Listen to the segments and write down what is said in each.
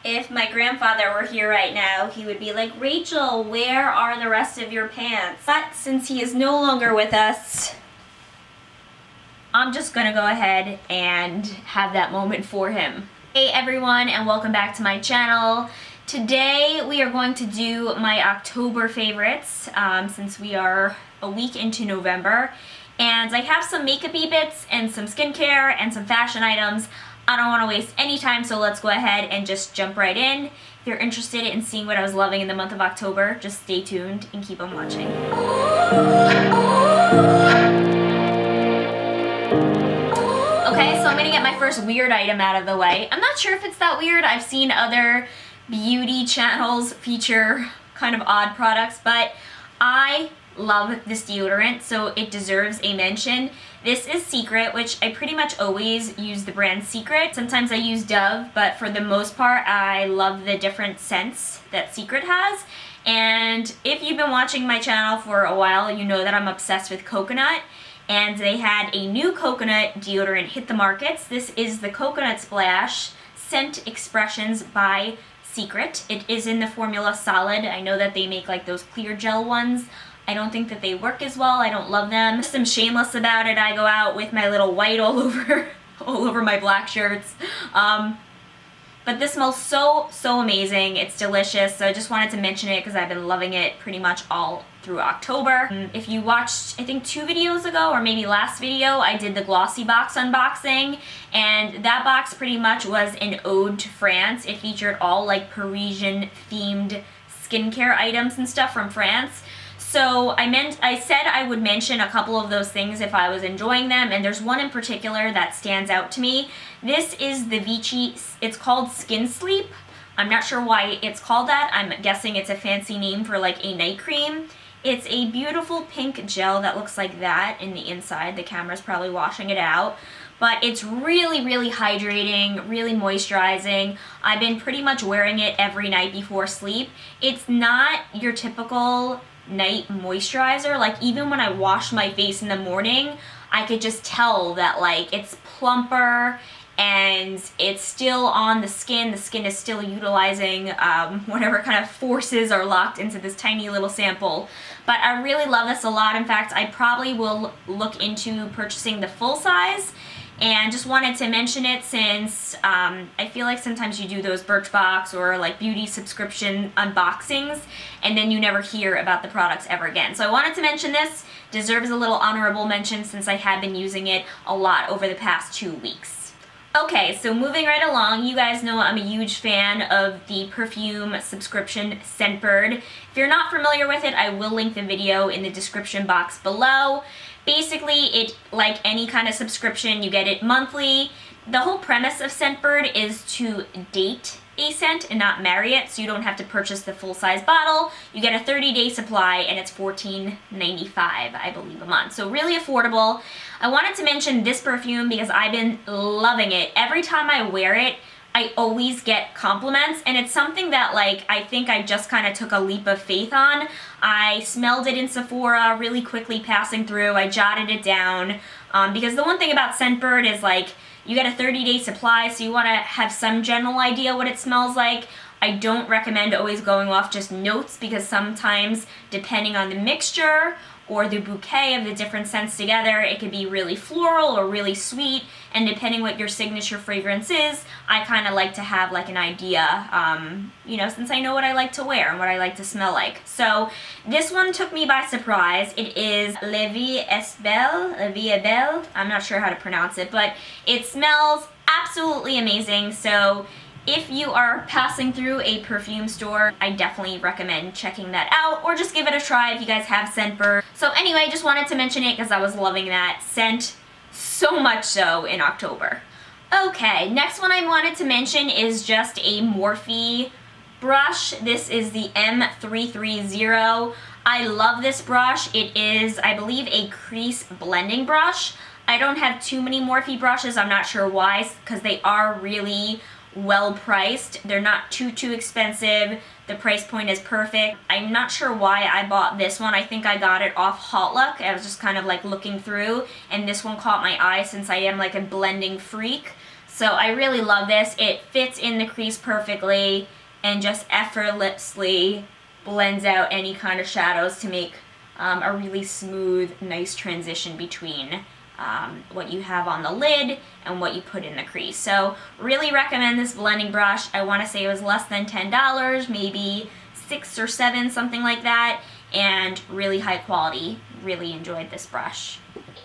If my grandfather were here right now, he would be like, Rachel, where are the rest of your pants? But since he is no longer with us, I'm just gonna go ahead and have that moment for him. Hey everyone, and welcome back to my channel. Today we are going to do my October favorites, since we are a week into November. And I have some makeup-y bits and some skincare and some fashion items. I don't want to waste any time, so let's go ahead and just jump right in. If you're interested in seeing what I was loving in the month of October, just stay tuned and keep on watching. Okay, so I'm gonna get my first weird item out of the way. I'm not sure if it's that weird. I've seen other beauty channels feature kind of odd products, but I love this deodorant, so it deserves a mention. This is Secret, which I pretty much always use the brand Secret. Sometimes I use Dove, but for the most part, I love the different scents that Secret has. And if you've been watching my channel for a while, you know that I'm obsessed with coconut. And they had a new coconut deodorant hit the markets. This is the Coconut Splash Scent Expressions by Secret. It is in the formula Solid. I know that they make like those clear gel ones. I don't think that they work as well. I don't love them. Just am shameless about it. I go out with my little white all over my black shirts. But this smells so amazing. It's delicious. So I just wanted to mention it because I've been loving it pretty much all through October. If you watched, I think 2 videos ago, or maybe last video, I did the Glossy box unboxing, and that box pretty much was an ode to France. It featured all like Parisian themed skincare items and stuff from France. So I said I would mention a couple of those things if I was enjoying them, and there's one in particular that stands out to me. This is the Vichy, it's called Skin Sleep. I'm not sure why it's called that. I'm guessing it's a fancy name for like a night cream. It's a beautiful pink gel that looks like that in the inside. The camera's probably washing it out. But it's really hydrating, really moisturizing. I've been pretty much wearing it every night before sleep. It's not your typical night moisturizer. Like even when I wash my face in the morning, I could just tell that like it's plumper and it's still on the skin. The skin is still utilizing whatever kind of forces are locked into this tiny little sample. But I really love this a lot. In fact, I probably will look into purchasing the full size. And just wanted to mention it since I feel like sometimes you do those Birchbox or like beauty subscription unboxings and then you never hear about the products ever again. So I wanted to mention this. Deserves a little honorable mention since I have been using it a lot over the past 2 weeks. Okay, so moving right along, you guys know I'm a huge fan of the perfume subscription Scentbird. If you're not familiar with it, I will link the video in the description box below. Basically, it, like any kind of subscription, you get it monthly. The whole premise of Scentbird is to date a scent and not marry it, so you don't have to purchase the full-size bottle. You get a 30-day supply, and it's $14.95, I believe, a month. So really affordable. I wanted to mention this perfume because I've been loving it. Every time I wear it, I always get compliments, and it's something that like I think I just kind of took a leap of faith on. I smelled it in Sephora really quickly passing through. I jotted it down because the one thing about Scentbird is like you get a 30-day supply, so you want to have some general idea what it smells like. I don't recommend always going off just notes because sometimes depending on the mixture or the bouquet of the different scents together, it could be really floral or really sweet, and depending what your signature fragrance is, I kind of like to have like an idea, you know, since I know what I like to wear and what I like to smell like. So this one took me by surprise. It is Vie Est Belle, Vie Est Belle, I'm not sure how to pronounce it, but it smells absolutely amazing. So if you are passing through a perfume store, I definitely recommend checking that out, or just give it a try if you guys have Scentbird. So anyway, just wanted to mention it because I was loving that scent so much so in October. Okay, next one I wanted to mention is just a Morphe brush. This is the M330. I love this brush. It is, I believe, a crease blending brush. I don't have too many Morphe brushes. I'm not sure why, because they are really well priced. They're not too expensive. The price point is perfect. I'm not sure why I bought this one. I think I got it off Hotluck. I was just kind of like looking through, and this one caught my eye since I am like a blending freak. So I really love this. It fits in the crease perfectly and just effortlessly blends out any kind of shadows to make a really smooth, nice transition between what you have on the lid and what you put in the crease. So really recommend this blending brush. I want to say it was less than $10, maybe $6 or $7, something like that, and really high quality. Really enjoyed this brush.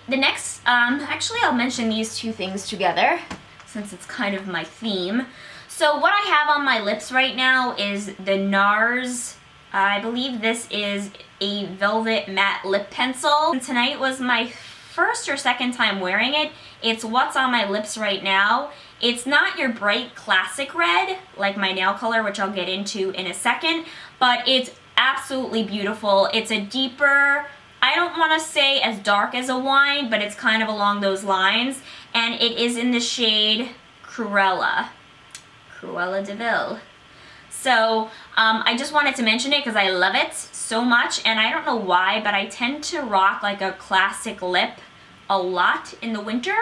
The next, actually I'll mention these two things together since it's kind of my theme. So what I have on my lips right now is the Nars, I believe this is a velvet matte lip pencil. And tonight was my first or second time wearing it. It's what's on my lips right now. It's not your bright classic red like my nail color, which I'll get into in a second, but it's absolutely beautiful. It's a deeper, I don't want to say as dark as a wine, but it's kind of along those lines, and it is in the shade Cruella de Vil. So I just wanted to mention it because I love it so much, and I don't know why, but I tend to rock like a classic lip a lot in the winter.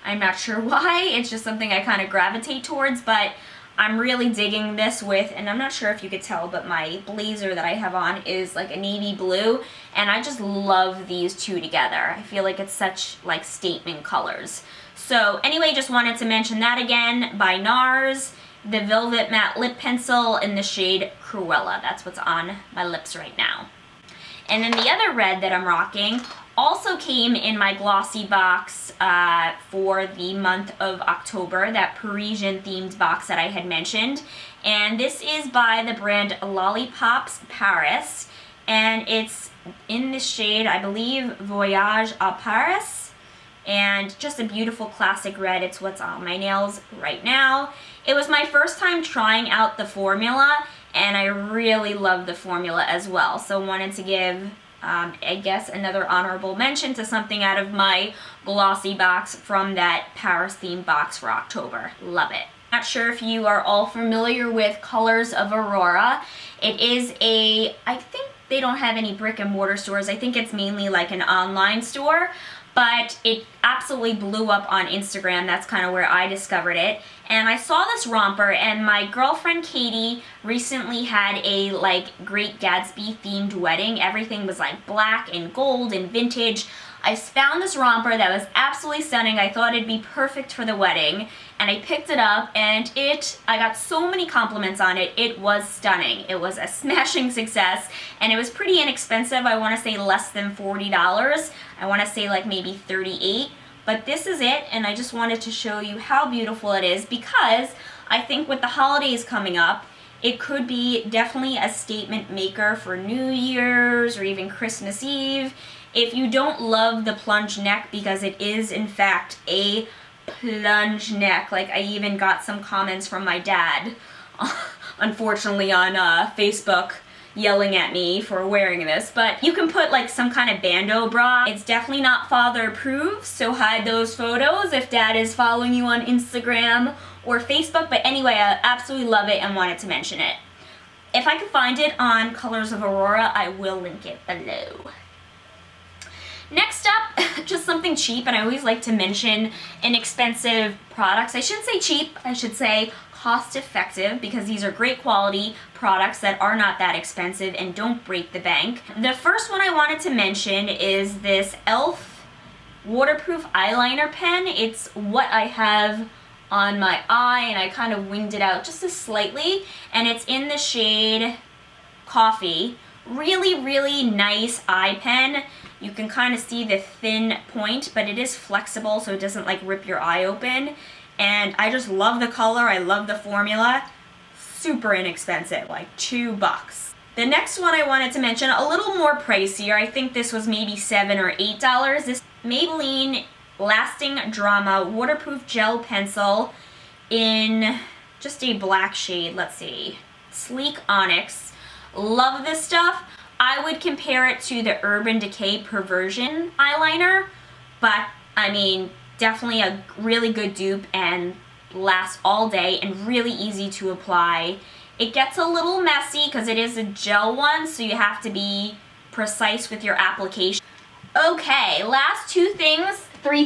I'm not sure why, it's just something I kind of gravitate towards, but I'm really digging this with, and I'm not sure if you could tell, but my blazer that I have on is like a navy blue, and I just love these two together. I feel like it's such like statement colors. So anyway, just wanted to mention that again, by Nars, the Velvet Matte Lip Pencil in the shade Cruella. That's what's on my lips right now. And then the other red that I'm rocking also came in my glossy box for the month of October, that Parisian themed box that I had mentioned. And this is by the brand Lollipops Paris, and it's in the shade, I believe, Voyage à Paris, and just a beautiful classic red. It's what's on my nails right now. It was my first time trying out the formula, and I really love the formula as well. So wanted to give, I guess, another honorable mention to something out of my glossy box from that Paris theme box for October. Love it. Not sure if you are all familiar with Colors of Aurora. It is I think they don't have any brick and mortar stores. I think it's mainly like an online store, but it absolutely blew up on Instagram. That's kind of where I discovered it. And I saw this romper, and my girlfriend Katie recently had a like Great Gatsby themed wedding. Everything was like black and gold and vintage. I found this romper that was absolutely stunning. I thought it'd be perfect for the wedding, and I picked it up, and I got so many compliments on it. It was stunning. It was a smashing success, and it was pretty inexpensive. I want to say less than $40. I want to say like maybe $38. But this is it, and I just wanted to show you how beautiful it is, because I think with the holidays coming up, it could be definitely a statement maker for New Year's or even Christmas Eve. If you don't love the plunge neck, because it is in fact a plunge neck, like I even got some comments from my dad, unfortunately on Facebook, yelling at me for wearing this, but you can put like some kind of bandeau bra. It's definitely not father approved, so hide those photos if dad is following you on Instagram or Facebook. But anyway, I absolutely love it and wanted to mention it. If I can find it on Colors of Aurora, I will link it below. Next up, just something cheap, and I always like to mention inexpensive products. I shouldn't say cheap, I should say cost effective, because these are great quality products that are not that expensive and don't break the bank. The first one I wanted to mention is this e.l.f. waterproof eyeliner pen. It's what I have on my eye, and I kind of winged it out just slightly, and it's in the shade Coffee. Really, really nice eye pen. You can kind of see the thin point, but it is flexible, so it doesn't like rip your eye open. And I just love the color, I love the formula. Super inexpensive, like $2. The next one I wanted to mention, a little more pricier. I think this was maybe $7 or $8. This Maybelline Lasting Drama Waterproof Gel Pencil in just a black shade. Let's see, Sleek Onyx. Love this stuff. I would compare it to the Urban Decay Perversion eyeliner, but I mean, definitely a really good dupe and lasts all day and really easy to apply. It gets a little messy because it is a gel one, so you have to be precise with your application. Okay, last three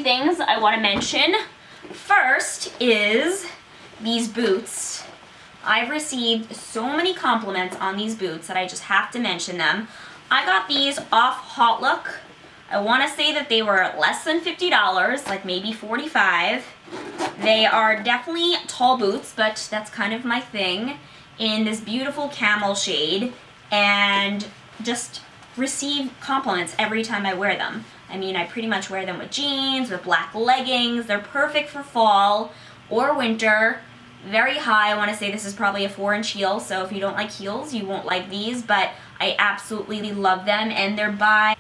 things I want to mention. First is these boots. I've received so many compliments on these boots that I just have to mention them. I got these off HauteLook. I want to say that they were less than $50, like maybe $45. They are definitely tall boots, but that's kind of my thing, in this beautiful camel shade, and just receive compliments every time I wear them. I mean, I pretty much wear them with jeans, with black leggings. They're perfect for fall or winter. Very high. I want to say this is probably a 4-inch heel, so if you don't like heels, you won't like these, but I absolutely love them, and they're by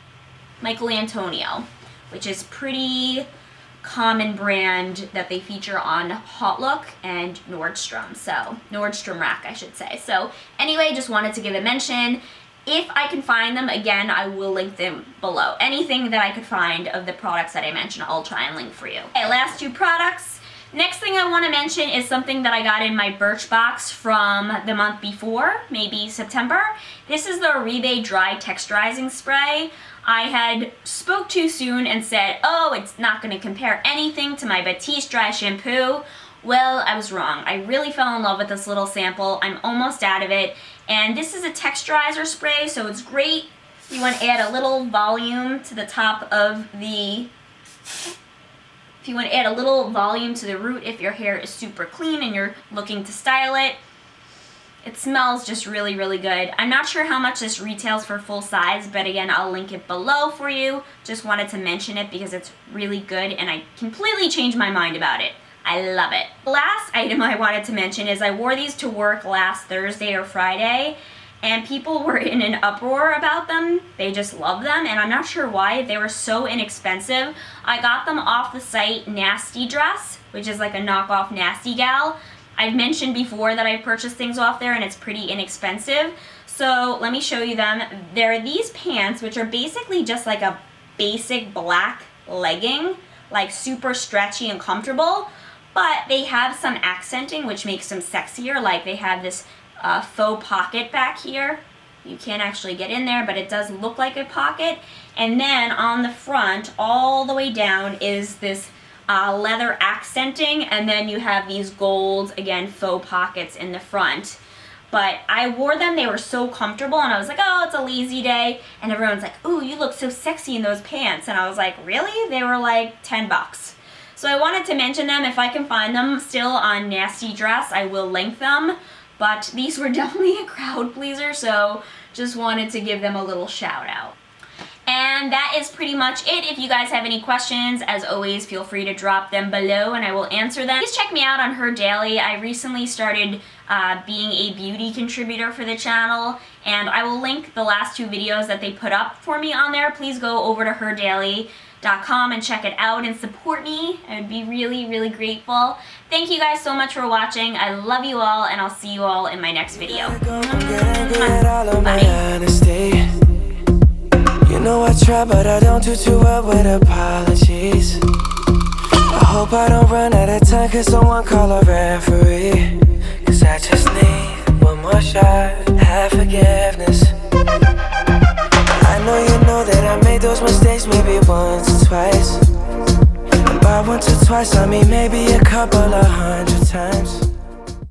Michael Antonio, which is pretty common brand that they feature on HauteLook and Nordstrom, so Nordstrom Rack, I should say. So anyway, just wanted to give a mention. If I can find them, again, I will link them below. Anything that I could find of the products that I mentioned, I'll try and link for you. Okay, last two products. Next thing I want to mention is something that I got in my Birchbox from the month before, maybe September. This is the Oribe Dry Texturizing Spray. I had spoke too soon and said, oh, it's not going to compare anything to my Batiste Dry Shampoo. Well, I was wrong. I really fell in love with this little sample. I'm almost out of it. And this is a texturizer spray, so it's great. You want to add a little volume to the top of the... If you want to add a little volume to the root if your hair is super clean and you're looking to style it. It smells just really, really good. I'm not sure how much this retails for full size, but again, I'll link it below for you. Just wanted to mention it because it's really good and I completely changed my mind about it. I love it. The last item I wanted to mention is I wore these to work last Thursday or Friday, and people were in an uproar about them. They just love them, and I'm not sure why. They were so inexpensive. I got them off the site Nasty Dress, which is like a knockoff Nasty Gal. I've mentioned before that I purchased things off there and it's pretty inexpensive. So let me show you them. There are these pants, which are basically just like a basic black legging, like super stretchy and comfortable, but they have some accenting which makes them sexier. Like they have this faux pocket back here. You can't actually get in there, but it does look like a pocket. And then on the front, all the way down, is this leather accenting, and then you have these gold, again, faux pockets in the front. But I wore them, they were so comfortable, and I was like, oh, it's a lazy day. And everyone's like, ooh, you look so sexy in those pants. And I was like, really? They were like $10. So I wanted to mention them. If I can find them still on Nasty Dress, I will link them. But these were definitely a crowd pleaser, so just wanted to give them a little shout out. And that is pretty much it. If you guys have any questions, as always, feel free to drop them below and I will answer them. Please check me out on HerDaily. I recently started being a beauty contributor for the channel, and I will link the last two videos that they put up for me on there. Please go over to HerDaily.com and check it out and support me. I would be really, really grateful. Thank you guys so much for watching. I love you all, and I'll see you all in my next video. Bye. You know I try, but I don't do too well with apologies. I hope I don't run out of time, cause someone call a referee. Cause I just need one more shot, have forgiveness. I know you know that I made those mistakes maybe once or twice. And by once or twice I mean maybe a couple of 100 times.